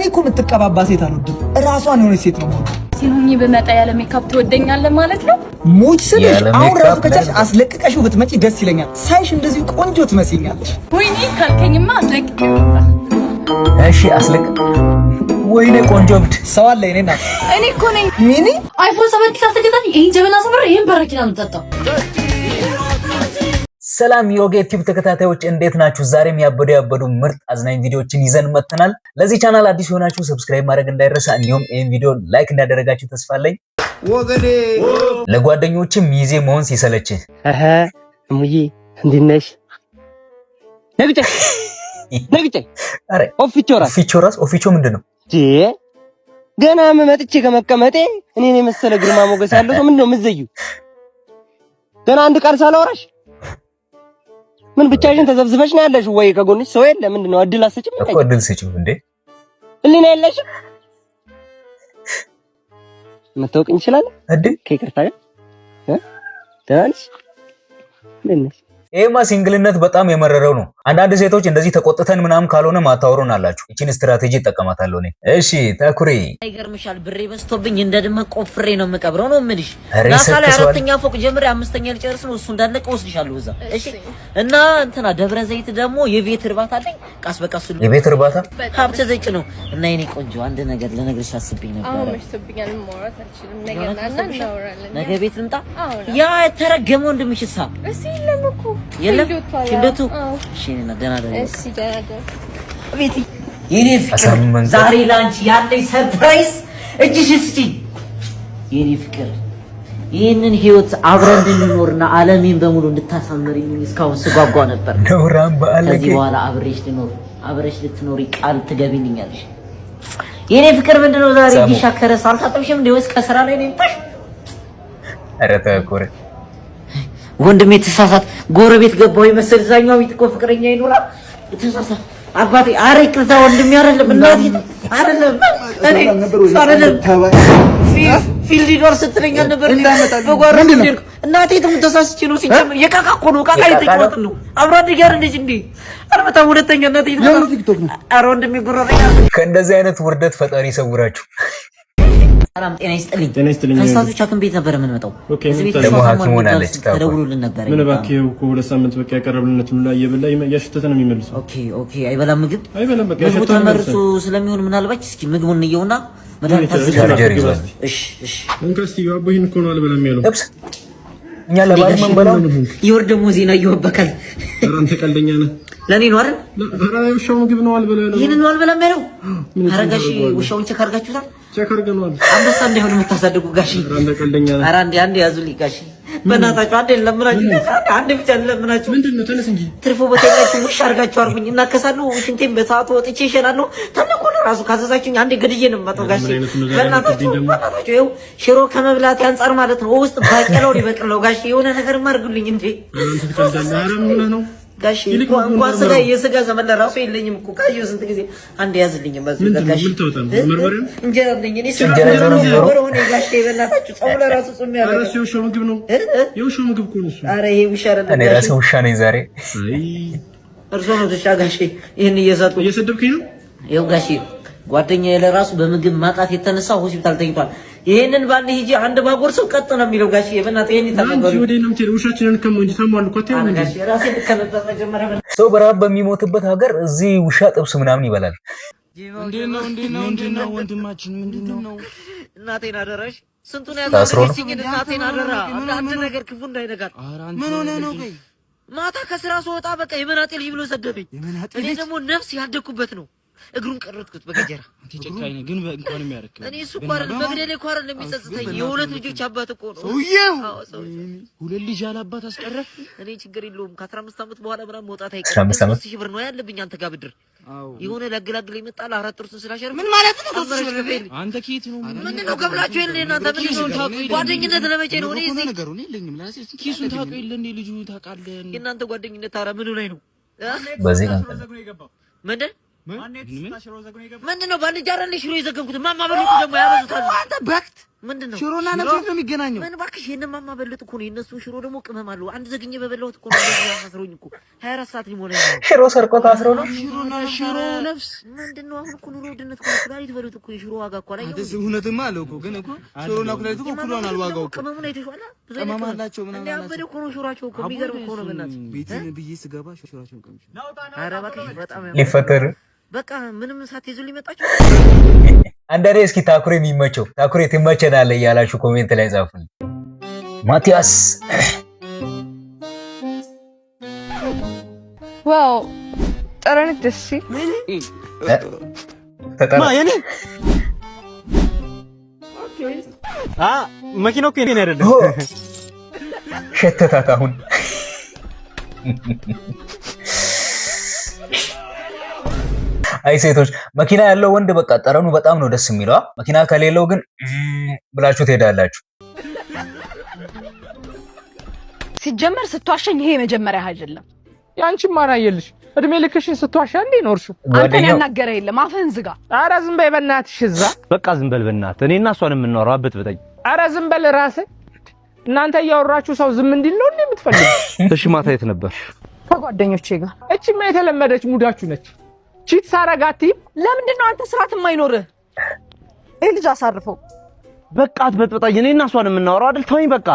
እኔ እኮ የምትቀባባ ሴት አልወድም ራሷን የሆነች ሴት ነው ሲኑኝ በመጣ ያለ ሜካፕ ትወደኛለህ ማለት ነው ሙች ስልሽ አሁን ራሱ ከቻልሽ አስለቅቀሽው ብትመጪ ደስ ይለኛል ሳይሽ እንደዚህ ቆንጆ ትመስኛለሽ ወይኔ ካልከኝማ አስለቅቀው እሺ አስለቅቅ ወይኔ ቆንጆ ብድ ሰው አለ እኔና እኔ እኮ ነኝ ሚኒ አይፎን 7 ካልተገዛኝ ይሄን ጀበና ሰብር ይሄን በረኪና ምጣጣው ሰላም ዮጋ ዩቲዩብ ተከታታዮች እንዴት ናችሁ? ዛሬም ያበዱ ምርጥ አዝናኝ ቪዲዮዎችን ይዘን መጥተናል። ለዚህ ቻናል አዲስ ሆናችሁ ሰብስክራይብ ማድረግ እንዳይረሳ፣ እንዲሁም ይሄን ቪዲዮ ላይክ እንዳደረጋችሁ ተስፋ አለኝ። ወገኔ ለጓደኞችም ሚዜ መሆን ሲሰለች እሙዬ እንዴት ነሽ? ነግጬ አረ ኦፊቾ ምንድነው? ገና መጥቼ ከመቀመጤ እኔን የመሰለ ግርማ ሞገስ ያለው ሰው ምንድነው የምትዘዩ? ገና አንድ ቃል ሳላወራሽ ምን ብቻሽን ተዘብዝበሽ ነው ያለሽ? ወይ ከጎንሽ ሰው የለ? ምንድነው እድል አሰጭም እንዴ? እድል ስጭም እንዴ? እልኔ ያለሽ መታወቅኝ ይችላል እድል ከይቅርታ ጋር ደህና ነሽ? ይሄማ ሲንግልነት በጣም የመረረው ነው። አንዳንድ ሴቶች እንደዚህ ተቆጥተን ምናምን ካልሆነ ማታወሩን አላችሁ። እቺን ስትራቴጂ እጠቀማታለሁ እኔ። እሺ ታኩሪ አይገርምሻል? ብሬ በስቶብኝ እንደድመ ቆፍሬ ነው የምቀብረው ነው የምልሽ። ናሳላ አራተኛ ፎቅ ጀምሬ አምስተኛ ልጨርስ ነው። እሱ እንዳለቀ ወስድሻለሁ እዛ። እሺ እና እንትና ደብረ ዘይት ደግሞ የቤት እርባታ አለኝ። ቃስ በቃስ ነው የቤት እርባታ ሀብተ ዘይት ነው። እና የኔ ቆንጆ አንድ ነገር ልነግርሽ አስብኝ ነበር። አሁን መሽቶብኛል፣ ማውራት አልችልም። ነገና እናወራለን። ነገ ቤት ልምጣ። ያ ተረገመው እንደምሽሳ እሺ ለምኩ የለም ሽንደቱ እሺ እና ደህና ደህና እሺ ደህና ቤቲ የኔ ፍቅር ዛሬ ላንቺ ያለኝ ሰርፕራይዝ እጅሽን ስጪኝ የኔ ፍቅር ይሄንን ህይወት አብረን እንድንኖርና ዓለሜን በሙሉ እንድታሳምሪኝ እስካሁን ስጓጓ ነበር። ነውራም በአለከ ከዚህ በኋላ አብረሽ ልትኖሪ ቃል ትገቢልኛለሽ የኔ ፍቅር። ምንድነው ዛሬ ይሻከረ ሳልታጠብሽም እንደ ወይስ ከስራ ላይ ነው የምታሽ? ኧረ ተቆረ ወንድሜ ተሳሳት ጎረቤት ገባው ይመስል ዛኛው ቤት እኮ ፍቅረኛ ይኖራል። ተሳሳት አባቴ አረ ይቅርታ ወንድሜ አይደለም እናቴ አይደለም እኔ አይደለም ፊልድ ዶር ስትለኛ ነበር በጓሮ እንዴ እናቴ ተሳስቼ ነው ሲጀምር የቃቃ እኮ ነው ቃቃ የተጫወት ነው አብሮ አድጋር እንደዚህ እንዴ አርመታ ሁለተኛ እናቴ አረ ወንድሜ ጉራረኛ ከእንደዚህ አይነት ውርደት ፈጣሪ ይሰውራችሁ። ሰላም ጤና ይስጥልኝ። ከሳቶች ሐኪም ቤት ነበር የምንመጣው። እዚህ ቤት ደግሞ ሐኪም ሆናለች ተደውሎልን ነበር። ምን እባክህ እኮ ሁለት ሳምንት በቃ ያቀረብልነት ምን ላይ እየበላ ያሽተተ ነው የሚመልሰው። ኦኬ አይበላም ምግብ በቃ ያሽተተ ተመርሶ ስለሚሆን ምናልባት እስኪ ምግቡን እንየውና መድኃኒት ቻርጀር ይዟል። እሺ እንከስቲ ያቦይን እኮ ነው አልበላም ያለው እኛ ለባል መንበላው ይወር ደግሞ ዜና ይወበካል። ኧረ አንተ ቀልደኛ ነህ። ለኔ ነው አይደል? ኧረ ውሻው ምግብ ነው አልበላ ያለው ይሄንን ነው አልበላም ያለው። አረጋሽ ውሻውን ቼክ አድርጋችሁታል? ቼክ አድርገናል። አንበሳ እንዳይሆን የምታሳድጉ ጋሺ። ኧረ አንተ ቀልደኛ ነህ። ኧረ አንዴ ያዙልኝ ጋሺ በእናታችሁ አንዴ ለምናችሁ አንዴ ብቻ ለምናችሁ። ምንድነው? ተነስ እንጂ ትርፎ ቦታላችሁ ውሻ አድርጋችሁ አርጉኝ እና ከሳሉ ሽንቴን በሰዓቱ ወጥቼ ይሸናለሁ። ተነኮለ ራሱ ካዘዛችሁኝ አንዴ ገድዬ ነው የምመጣው ጋሺ። በእናታችሁ ይኸው ሽሮ ከመብላት አንፃር ማለት ነው ውስጥ ባቄላው ሊበቅለው ጋሺ የሆነ ነገር ማርጉልኝ እንዴ አንተ ተቀልዳለህ። ኧረ ምን ነው ጋሺ እንኳን ስጋ የስጋ ዘመን ለራሱ የለኝም እኮ ካየው ስንት ጊዜ አንድ ያዝልኝ ማለት ነው ጋሺ። ምን ተወጣ ነው መርመሪያ እንጀራ ነኝ እኔ ወሮኔ ጋሺ በእናታችሁ ጾም ለራሱ ጾም ያለው ኧረ የውሻው ምግብ ነው የውሻው ምግብ እኮ ነው እሱ። ኧረ ይሄ ውሻ አይደለም እኔ ራሴ ውሻ ነኝ ዛሬ። አይ እርሶ ነው ተሻ ጋሺ ይሄን እየሰደብከኝ ነው። ይኸው ጋሺ ጓደኛዬ ለራሱ በምግብ ማጣት የተነሳ ሆስፒታል ተኝቷል። ይሄንን ባንድ ሂጂ አንድ ባጎርሰው ቀጥ ነው የሚለው ጋሺ። በእናትህ ይሄን ይታበሉ ወዴ ነው የምትሄደው? ውሻችንን ከመንጂ ተማሉ እኮ ተይው እንጂ ጋሺ ራሴ ልከነዳ መጀመሪያ ሰው በረሃብ በሚሞትበት ሀገር እዚህ ውሻ ጥብስ ምናምን ይበላል። እንዴት ነው ወንድማችን ምንድነው? እናቴን አደራሽ ስንቱን ያዛዝኝ እናቴን አደራ አንድ ነገር ክፉ እንዳይነጋት። ምን ሆነ ነው? ቆይ ማታ ከስራ ስወጣ በቃ የመናጤ ልጅ ብሎ ሰደበኝ። እኔ ደግሞ ነፍስ ያደኩበት ነው እግሩን ቀረጥኩት በገጀራ። አንተ ጨካኝ ነህ ግን እንኳን የሚያረክ እኔ እሱ እኮ አይደል መግደሌ እኮ አይደል የሚጸጽተኝ የሁለት ልጆች አባት እኮ ነው ሰውዬው። ሁለት ልጅ ያላባት አስቀረ። እኔ ችግር የለውም ከ15 ዓመት በኋላ ምናምን መውጣት አይቀርም። 3 ሺህ ብር ነው ያለብኝ አንተ ጋር ብድር የሆነ ላግላግል ይመጣል አራት ጥርስ ስላሸር ምን ማለት ነው? አንተ ኪት ነው ምን ነው ገብላችሁ የለ እናንተ ምን ነው ጓደኝነት ለመቼ ነው? እኔ እዚህ ነገሩ እኔ የለኝም ለራሴ ኪሱን ታውቀው የለ እንዴ ልጁ ታውቃለህ። የእናንተ ጓደኝነት ታራ ምኑ ላይ ነው? በዚህ ጋር ምንድን ነው ባንጃራ ላይ ሽሮ የዘገንኩት ማማ በሉት ደግሞ ያበዙታል። አንተ በክት ምንድነው? ሽሮና ነፍስ ነው የሚገናኘው? ምን እባክሽ የነማማ በለጥ እኮ ነው። የነሱ ሽሮ ደግሞ ቅመም አለው። አንድ ዘግኜ በበላሁት እኮ ነው ያሳስሩኝ እኮ 24 ሰዓት ሊሞላኝ ነው። ሽሮ ሰርቆ ታስሮ ነው። ሽሮ ነፍስ ምንድነው? አሁን እኮ ኑሮ ውድነት እኮ ኩላሊት በሉት እኮ የሽሮ ዋጋ እኮ ላይ አዲስ እውነትማ አለው እኮ ግን እኮ ሽሮና ኩላሊት እኮ ኩሏን አልዋጋው እኮ ቅመሙን አይተሽዋል? ቅመም አላቸው ምናምን አላቸው። ያበደ እኮ ነው ሽሮአቸው እኮ የሚገርም እኮ ነው። በእናትህ ቤቴን ብዬ ስገባ ሽሮአቸውን ቀምሽ። ኧረ እባክሽ በጣም ሊፈጠር በቃ ምንም ሳትይዙ ሊመጣችሁ አንዳንዴ እስኪ ታኩሬ የሚመቸው ታኩሬ ትመቸናለህ እያላችሁ ኮሜንት ላይ ጻፉልኝ። ማቲያስ ዋው ጠረንክ ደስ ሲል ማየኔ መኪናው ከኔ አይደለም ሸተታት አሁን አይ ሴቶች መኪና ያለው ወንድ በቃ ጠረኑ በጣም ነው ደስ የሚለው። መኪና ከሌለው ግን ብላችሁ ትሄዳላችሁ። ሲጀመር ስትዋሸኝ ይሄ መጀመሪያ አይደለም። ያንቺም ማራየልሽ እድሜ ልክሽን ስትዋሻ እንዴ ኖርሽው? አንተን ያናገረ የለም አፍህን ዝጋ። ኧረ ዝም በይ በእናትሽ እዛ በቃ ዝም በል በእናትህ። እኔና እሷን የምናወራው አበጥብጠኝ። ኧረ ዝም በል ራስህ። እናንተ እያወራችሁ ሰው ዝም እንዲል ነው እንዴ የምትፈልጉ? እሺ ማታ የት ነበር? ከጓደኞቼ ጋር። እቺማ የተለመደች ሙዳችሁ ነች። ቺት ሳረጋቲ ለምንድን ነው አንተ ስርዓት የማይኖርህ? ይሄ ልጅ አሳርፈው። በቃ አትበጥብጠኝ። እኔና እሷን የምናወራው አይደል? ተወኝ በቃ።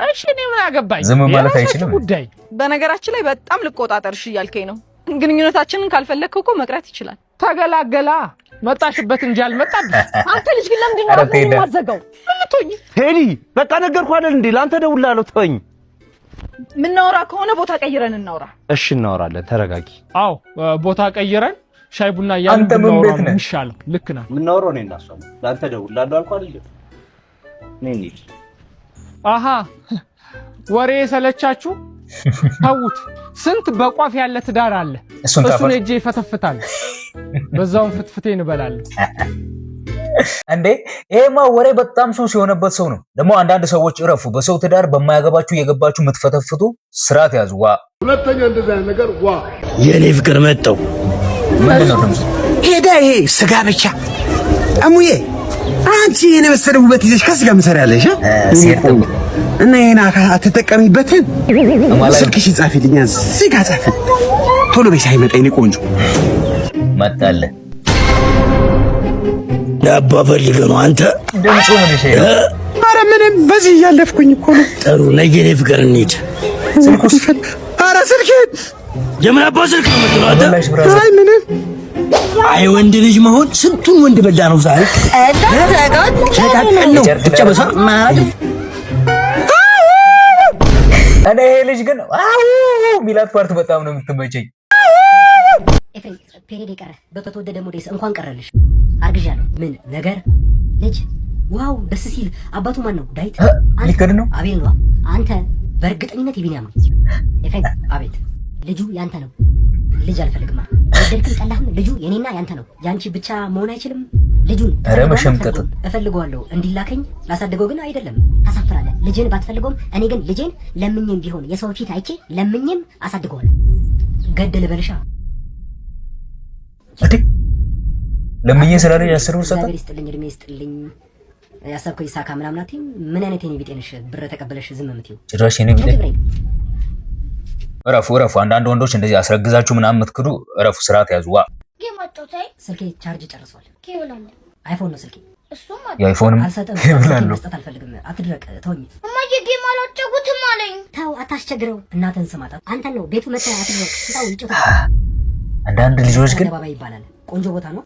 እሺ እኔ ምን አገባኝ? ዝም ማለት አይችልም ጉዳይ። በነገራችን ላይ በጣም ልቆጣጠርሽ እያልከኝ ነው። ግንኙነታችንን ካልፈለግከው እኮ መቅረት ይችላል። ተገላገላ መጣሽበት እንጂ አልመጣብሽ። አንተ ልጅ ግን ለምንድን ነው አፍህን የማትዘጋው? ተወኝ ሄሊ። በቃ ነገርኩህ አይደል እንዴ? ላንተ ደውላለሁ። ተወኝ። ምናወራ ከሆነ ቦታ ቀይረን እናውራ። እሺ እናወራለን። ተረጋጊ። አዎ ቦታ ቀይረን ሻይ ቡና እያልን ብናወራ ነው የሚሻለው። ልክ ነህ። የምናወራው እኔና እሷ ነው። ላንተ ደውላለሁ አልኩህ አይደል? ነኝ አሃ ወሬ ሰለቻችሁ? ታውት ስንት በቋፍ ያለ ትዳር አለ። እሱን እጄ ይፈተፍታል። በዛውን ፍትፍቴ እንበላለን። እንዴ ይሄማ ወሬ በጣም ሱስ የሆነበት ሰው ነው። ደግሞ አንዳንድ ሰዎች እረፉ። በሰው ትዳር በማያገባችሁ የገባችሁ የምትፈተፍቱ ስርዓት ያዙ። ዋ ሁለተኛ እንደዛ ነገር ዋ የኔ ፍቅር መጣው ምንድነው ነው ሄዳ ይሄ ስጋ ብቻ አሙዬ አንቺ የኔ መሰለ ውበት ይዘሽ ከስጋ መሰሪያለሽ እና የና አትጠቀሚበትን ስልክሽ ጻፊልኝ። ስጋ ጻፊ ቶሎ በይ ሳይመጣ የኔ ቆንጆ መጣለ ዳባ ፈልገ ነው አንተ ድምፁ ምን ይሄ? ኧረ ምንም በዚህ እያለፍኩኝ እኮ ነው። ጥሩ ነይ የኔ ፍቅር እንሂድ። ስልኩስ ኧረ ስልክ የምን አባ ስልክ ነው የምትለው? አይ ምንም አይ ወንድ ልጅ መሆን ስንቱን ወንድ በላ ነው ዛሬ። ሸቃቀን ነው ብቻ በሳ ማለት እኔ ይሄ ልጅ ግን አው ሚላት ፓርት በጣም ነው የምትመቸኝ። ኤፍሬም ፔሬድ የቀረ በተወደደ ሞዴስ እንኳን ቀረልሽ። አርግዣለሁ። ምን ነገር ልጅ ዋው ደስ ሲል። አባቱ ማን ነው? ዳዊት ሊከድ ነው አቤል ነው። አንተ በእርግጠኝነት የቢኒያም ነው። ኤፍሬም አቤት ልጁ ያንተ ነው። ልጅ አልፈልግማ። ወደድክም ጠላህም ልጁ የኔና ያንተ ነው። ያንቺ ብቻ መሆን አይችልም። ልጁን ኧረ መሸምቀጥ እፈልገዋለሁ እንዲላከኝ ላሳደገው ግን አይደለም። ታሳፍራለህ። ልጅን ባትፈልገውም እኔ ግን ልጄን ለምኝም ቢሆን የሰው ፊት አይቼ ለምኝም አሳድገዋለሁ። ገደል በልሻ አዲ ለምኝ ስላለ ያሰሩት ሰጣ ይስጥልኝ፣ እድሜ ይስጥልኝ። ያሰብከው ይሳካ ምናምን አትይም። ምን አይነት የኔ ቢጤ ነሽ? ብር ተቀበለሽ ዝም የምትይው ጭራሽ የኔ ቢጤ። እረፉ እረፉ። አንዳንድ ወንዶች እንደዚህ አስረግዛችሁ ምናምን የምትክዱ እረፉ። ስርዓት ያዙ። ዋ ስልኬ ቻርጅ ጨርሷል። አይፎን ነው ስልኬ። እሱም የአይፎንም አልሰጠም። መስጠት አልፈልግም። አትድረቅ፣ ተወኝ። እማዬ ጌም አላጫውትም አለኝ። ተው፣ አታስቸግረው። እናትህን ስማት። አንተን ነው ቤቱ መጣ። አትድረቅ። ተው፣ ይጮህ። አንዳንድ ልጆች ግን አደባባይ ይባላል። ቆንጆ ቦታ ነው።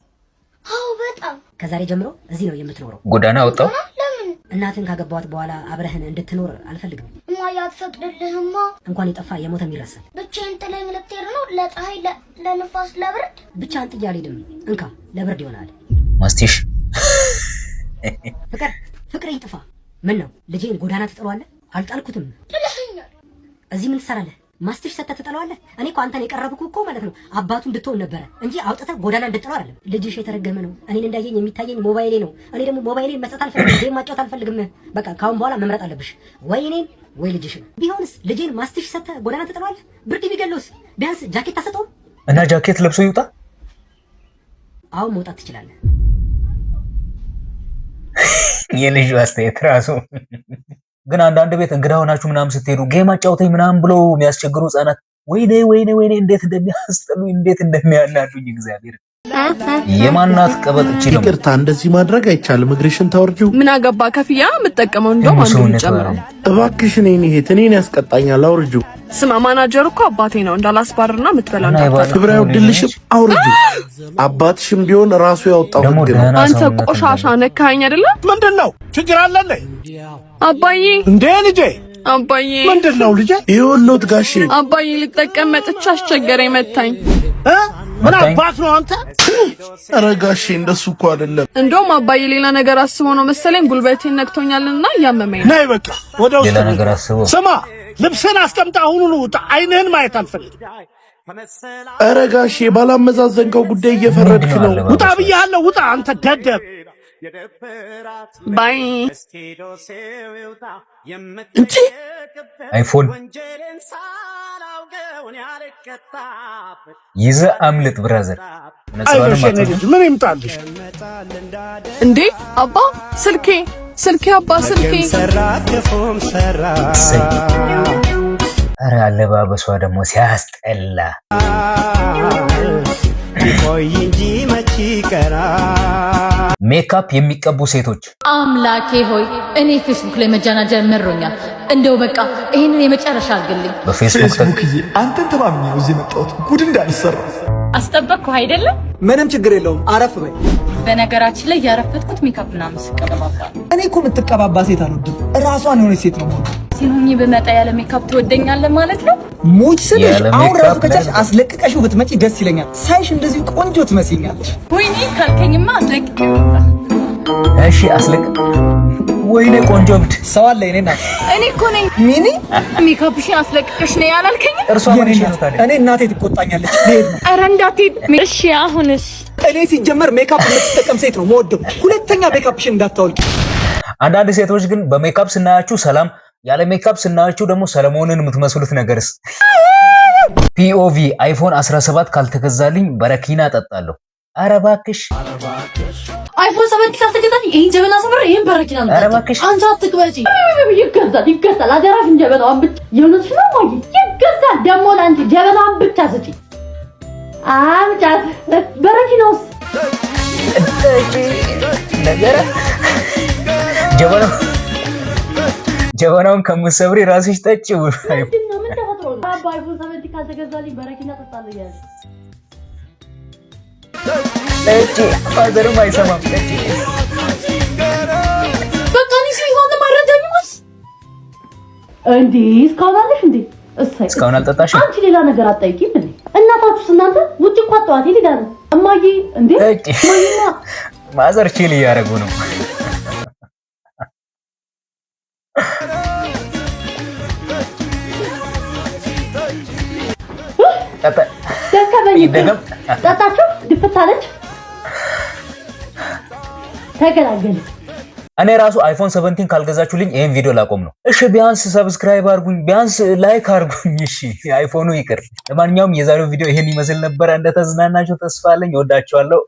አዎ በጣም። ከዛሬ ጀምሮ እዚህ ነው የምትኖረው። ጎዳና ወጣው። ለምን? እናትን ካገባኋት በኋላ አብረህን እንድትኖር አልፈልግም። እማዬ አትፈቅድልህማ። እንኳን የጠፋ የሞተም ይረሳል። ብቻዬን ጥለኝ ልትሄድ ነው? ለፀሐይ፣ ለንፋስ፣ ለብርድ? ብቻህን ጥዬ አልሄድም። እንካ ለብርድ ይሆናል። ማስቲሽ ፍቅር ይጥፋ። ምን ነው ልጄን ጎዳና ትጥለዋለህ? አልጣልኩትም። ጥለኸኛል። እዚህ ምን ትሰራለህ? ማስቲሽ ሰተህ ትጥለዋለህ? እኔ እኮ አንተን የቀረብኩህ እኮ ማለት ነው አባቱ እንድትሆን ነበረ እንጂ አውጥተህ ጎዳና እንድጥለው አይደለም። ልጅሽ የተረገመ ነው። እኔን እንዳየኝ የሚታየኝ ሞባይሌ ነው። እኔ ደግሞ ሞባይሌን መስጠት አልፈልግም። ጌም ማጫወት አልፈልግም። በቃ ካሁን በኋላ መምረጥ አለብሽ፣ ወይ እኔን ወይ ልጅሽን። ቢሆንስ ልጄን ማስቲሽ ሰተህ ጎዳና ትጥለዋለህ? ብርድ ቢገለውስ? ቢያንስ ጃኬት ታሰጠውም እና ጃኬት ለብሶ ይውጣ። አሁን መውጣት ትችላለህ። የልጅ አስተያየት ራሱ ግን አንዳንድ ቤት እንግዳ ሆናችሁ ምናምን ስትሄዱ ጌም አጫውተኝ ምናምን ብሎ የሚያስቸግሩ ህጻናት ወይኔ እንዴት እንደሚያስጠሉ እንዴት እንደሚያናዱኝ እግዚአብሔር የማናት ቀበጥች ነው። ይቅርታ እንደዚህ ማድረግ አይቻልም። እግርሽን ታወርጂው ምን አገባ ከፍያ የምጠቀመው እንደው አንዱ ጨምረው እባክሽ እኔን ያስቀጣኛል። አውርጂው። ስማ ማናጀር እኮ አባቴ ነው እንዳላስባርና ምትበላና ክብር አይወድልሽም። አውርጂው። አባትሽም ቢሆን ራሱ ያወጣው ህግ ነው። አንተ ቆሻሻ ነካኝ አይደለ? ምንድነው ችግር አለ? አባዬ እንዴ ልጄ አባዬ ምንድነው ልጄ? ይኸውልዎት ጋሼ አባዬ ልጠቀም መጥቻ አስቸገረኝ መታኝ። ምን አባት ነው አንተ? ኧረ ጋሼ እንደሱ እኮ አይደለም። እንደውም አባዬ ሌላ ነገር አስቦ ነው መሰለኝ ጉልበቴን ነክቶኛልና እያመመኝ ነይ በቃ ወደ ውስጥ ሌላ ነገር አስቦ ስማ ልብስን አስቀምጣ አሁኑኑ ውጣ። አይንህን ማየት አልፈልግም። ኧረ ጋሼ ባላመዛዘንከው ጉዳይ እየፈረድክ ነው። ውጣ ብያለሁ ውጣ አንተ ደደብ። ባይ እንዴ አይፎን ይዘህ አምልጥ ብራዘር። ምን ይምጣልሽ እንዴ? አባ ስልኬ አባ ስልኬ። ኧረ አለባበሷ ደግሞ ሲያስጠላ። ሜካፕ የሚቀቡ ሴቶች አምላኬ ሆይ እኔ ፌስቡክ ላይ መጃናጀር መሮኛል። እንደው በቃ ይሄንን የመጨረሻ አድርግልኝ። በፌስቡክ አንተን ተማምኜ ነው እዚህ የመጣሁት ጉድ እንዳልሰራ። አስጠበቅኩ አይደለም? ምንም ችግር የለውም አረፍ በይ። በነገራችን ላይ ያረፈትኩት ሜካፕ ምናምን ስቀባባ እኔ እኮ የምትቀባባ ሴት አልወድም። ራሷን የሆነች ሴት ነው ማለት ሲሆኝ በመጣ ያለ ሜካፕ ትወደኛለህ ማለት ነው? ሙች ስልሽ አሁን ራሱ ከቻልሽ አስለቅቀሽው ብትመጪ ደስ ይለኛል። ሳይሽ እንደዚህ ቆንጆ ትመስይኛለሽ። ወይኔ ካልከኝማ አስለቅቅ። እሺ አስለቅቅ። ወይኔ ቆንጆ ብድ ሰው አለ። እኔ እኮ ነኝ ሚኒ ሜካፕሽን አስለቅቀሽ ነው ያላልከኝ? እርሷ ምን ይሻላል ታዲያ? እኔ እናቴ ትቆጣኛለች። ልሄድ ነው። ኧረ እንዳትሄድ። እሺ አሁንስ? እኔ ሲጀመር ሜካፕ የምትጠቀም ሴት ነው የምወደው። ሁለተኛ ሜካፕሽን እንዳታወልቂ። አንዳንድ ሴቶች ግን በሜካፕ ስናያችሁ ሰላም፣ ያለ ሜካፕ ስናያችሁ ደግሞ ሰለሞንን የምትመስሉት ነገርስ። ፒኦቪ አይፎን 17 ካልተገዛልኝ በረኪና እጠጣለሁ። ኧረ እባክሽ አይፎን 7 ካልተገዛልኝ ይሄን ጀበና ሰብር ይሄን በረኪና ነው። ኧረ እባክሽ አንቺ አትቅበጪ። ይገዛል አደራሽን ጀበናዋን ብቻ የሆነች ነው ወይ ይገዛል። ደግሞ ለአንቺ ጀበናዋን ብቻ ስጪ። አምጫት በረኪናውስ ነገር ጀበናውን ከምትሰብሪ ራስሽ ጠጪው። አይፎን 7 ካልተገዛልኝ በረኪና እጠጣለሁ ያለ ጠጪ። ፋዘርም አይሰማም። ጠጪ በቃ እኔ ሲሆን ማረጃኝስ እንዴ እስካሁን አለሽ እንዴ? እስካሁን አልጠጣሽም? አንቺ ሌላ ነገር አትጠይቂም እንዴ? እናታችሁስ እናንተ ውጭ እኮ አጥዋት ይሄዳል። እማዬ እንዴ ማይማ ማዘር ቺል እያደረጉ ነው። ጠጣችሁ ድፍት አለች ተገላገለ። እኔ ራሱ አይፎን 17 ካልገዛችሁልኝ ይሄን ቪዲዮ ላቆም ነው። እሺ ቢያንስ ሰብስክራይብ አድርጉኝ፣ ቢያንስ ላይክ አድርጉኝ። እሺ አይፎኑ ይቅር። ለማንኛውም የዛሬው ቪዲዮ ይሄን ይመስል ነበር። እንደተዝናናችሁ ተስፋ አለኝ። እወዳችኋለሁ።